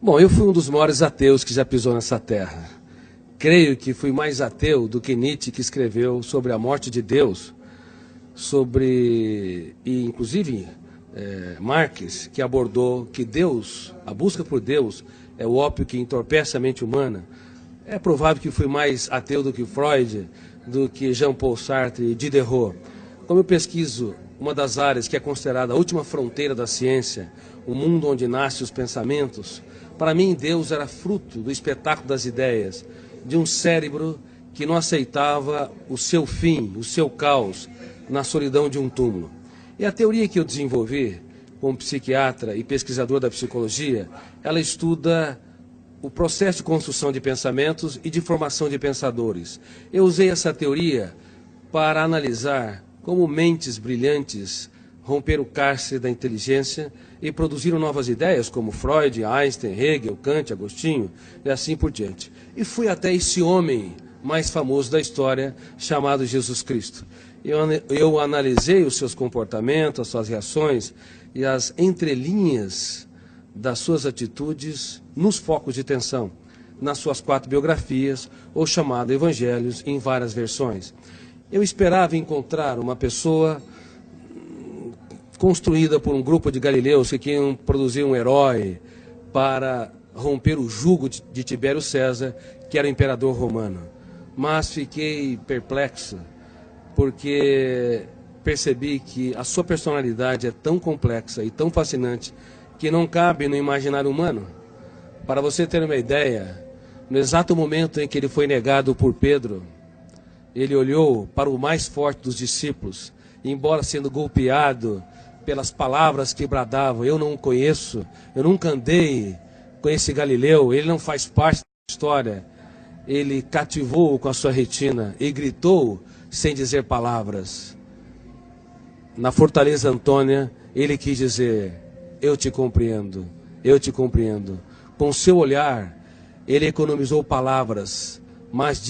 Bom, eu fui um dos maiores ateus que já pisou nessa terra. Creio que fui mais ateu do que Nietzsche, que escreveu sobre a morte de Deus, e inclusive Marx, que abordou que Deus, a busca por Deus, é o ópio que entorpece a mente humana. É provável que fui mais ateu do que Freud, do que Jean-Paul Sartre e Diderot. Como eu pesquiso uma das áreas que é considerada a última fronteira da ciência, o mundo onde nascem os pensamentos, para mim Deus era fruto do espetáculo das ideias, de um cérebro que não aceitava o seu fim, o seu caos, na solidão de um túmulo. E a teoria que eu desenvolvi como psiquiatra e pesquisador da psicologia, ela estuda o processo de construção de pensamentos e de formação de pensadores. Eu usei essa teoria para analisar como mentes brilhantes romperam o cárcere da inteligência e produziram novas ideias, como Freud, Einstein, Hegel, Kant, Agostinho e assim por diante. E fui até esse homem mais famoso da história, chamado Jesus Cristo. Eu analisei os seus comportamentos, as suas reações e as entrelinhas das suas atitudes nos focos de tensão, nas suas 4 biografias, ou chamado Evangelhos, em várias versões. Eu esperava encontrar uma pessoa construída por um grupo de galileus que queriam produzir um herói para romper o jugo de Tibério César, que era o imperador romano. Mas fiquei perplexo, porque percebi que a sua personalidade é tão complexa e tão fascinante que não cabe no imaginário humano. Para você ter uma ideia, no exato momento em que ele foi negado por Pedro, ele olhou para o mais forte dos discípulos, e embora sendo golpeado pelas palavras que bradavam, eu não o conheço, eu nunca andei com esse Galileu, ele não faz parte da história, ele cativou-o com a sua retina e gritou sem dizer palavras. Na Fortaleza Antônia, ele quis dizer: eu te compreendo, eu te compreendo. Com seu olhar, ele economizou palavras, mas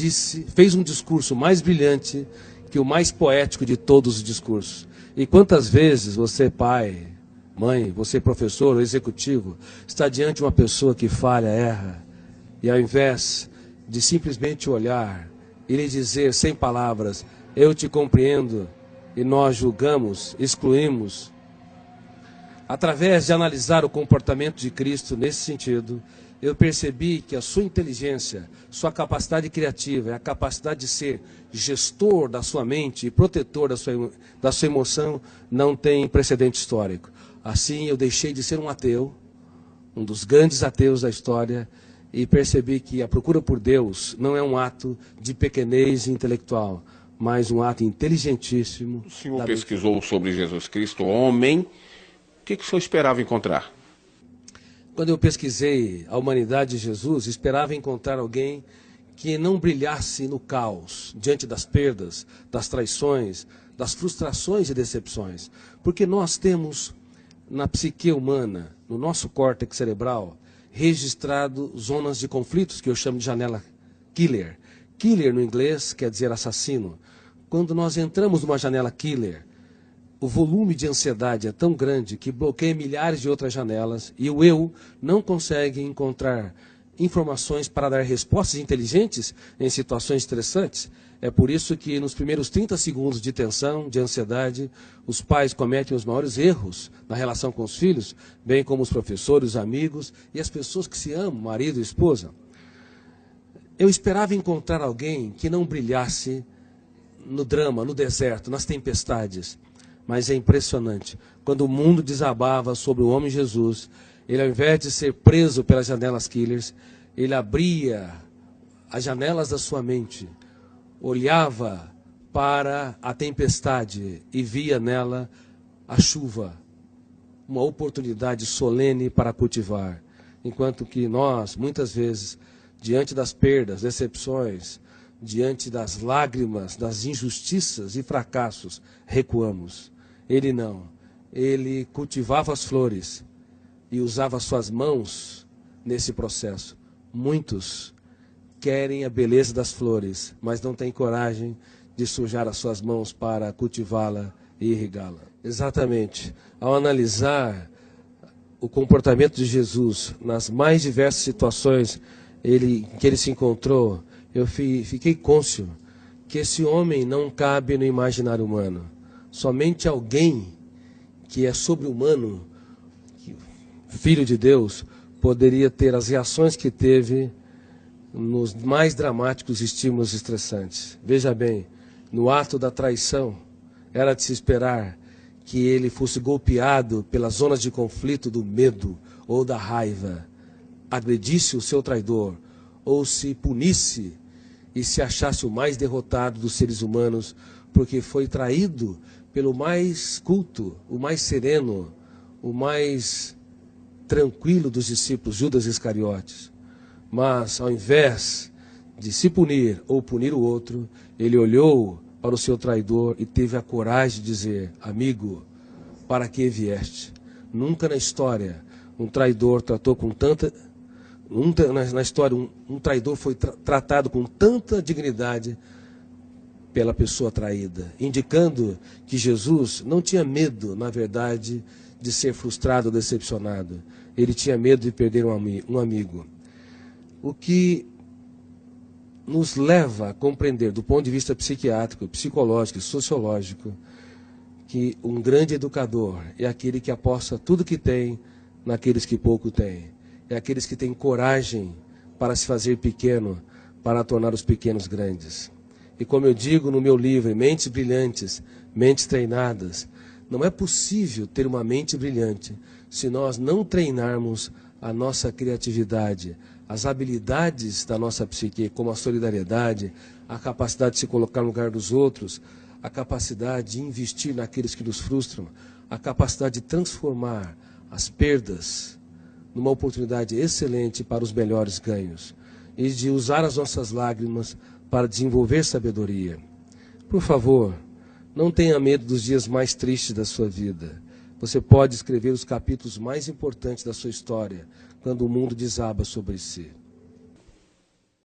fez um discurso mais brilhante que o mais poético de todos os discursos. E quantas vezes você, pai, mãe, você, professor ou executivo, está diante de uma pessoa que falha, erra, e ao invés de simplesmente olhar e lhe dizer sem palavras: eu te compreendo, e nós julgamos, excluímos. Através de analisar o comportamento de Cristo nesse sentido, eu percebi que a sua inteligência, sua capacidade criativa, a capacidade de ser gestor da sua mente e protetor da sua emoção não tem precedente histórico. Assim, eu deixei de ser um ateu, um dos grandes ateus da história, e percebi que a procura por Deus não é um ato de pequenez intelectual, mas um ato inteligentíssimo. O senhor pesquisou sobre Jesus Cristo, homem. O que o senhor esperava encontrar? Quando eu pesquisei a humanidade de Jesus, esperava encontrar alguém que não brilhasse no caos, diante das perdas, das traições, das frustrações e decepções. Porque nós temos na psique humana, no nosso córtex cerebral, registrado zonas de conflitos que eu chamo de janela killer. Killer no inglês quer dizer assassino. Quando nós entramos numa janela killer, o volume de ansiedade é tão grande que bloqueia milhares de outras janelas e o eu não consegue encontrar informações para dar respostas inteligentes em situações estressantes. É por isso que nos primeiros 30 segundos de tensão, de ansiedade, os pais cometem os maiores erros na relação com os filhos, bem como os professores, os amigos e as pessoas que se amam, marido e esposa. Eu esperava encontrar alguém que não brilhasse no drama, no deserto, nas tempestades. Mas é impressionante, quando o mundo desabava sobre o homem Jesus, ele, ao invés de ser preso pelas janelas killers, ele abria as janelas da sua mente, olhava para a tempestade e via nela a chuva, uma oportunidade solene para cultivar. Enquanto que nós, muitas vezes, diante das perdas, decepções, diante das lágrimas, das injustiças e fracassos, recuamos. Ele não. Ele cultivava as flores e usava suas mãos nesse processo. Muitos querem a beleza das flores, mas não têm coragem de sujar as suas mãos para cultivá-la e irrigá-la. Exatamente. Ao analisar o comportamento de Jesus nas mais diversas situações que ele se encontrou, eu fiquei cônscio que esse homem não cabe no imaginário humano. Somente alguém que é sobre-humano, filho de Deus, poderia ter as reações que teve nos mais dramáticos estímulos estressantes. Veja bem, no ato da traição, era de se esperar que ele fosse golpeado pelas zonas de conflito do medo ou da raiva, agredisse o seu traidor, ou se punisse e se achasse o mais derrotado dos seres humanos, porque foi traído pelo mais culto, o mais sereno, o mais tranquilo dos discípulos, Judas Iscariotes. Mas, ao invés de se punir ou punir o outro, ele olhou para o seu traidor e teve a coragem de dizer: amigo, para que vieste? Nunca na história um traidor tratou com tanta... Na história, um traidor foi tratado com tanta dignidade pela pessoa traída, indicando que Jesus não tinha medo, na verdade, de ser frustrado ou decepcionado. Ele tinha medo de perder um amigo. O que nos leva a compreender, do ponto de vista psiquiátrico, psicológico e sociológico, que um grande educador é aquele que aposta tudo que tem naqueles que pouco têm. É aqueles que têm coragem para se fazer pequeno, para tornar os pequenos grandes. E como eu digo no meu livro, Mentes Brilhantes, Mentes Treinadas, não é possível ter uma mente brilhante se nós não treinarmos a nossa criatividade, as habilidades da nossa psique, como a solidariedade, a capacidade de se colocar no lugar dos outros, a capacidade de investir naqueles que nos frustram, a capacidade de transformar as perdas numa oportunidade excelente para os melhores ganhos e de usar as nossas lágrimas para desenvolver sabedoria. Por favor, não tenha medo dos dias mais tristes da sua vida. Você pode escrever os capítulos mais importantes da sua história quando o mundo desaba sobre si.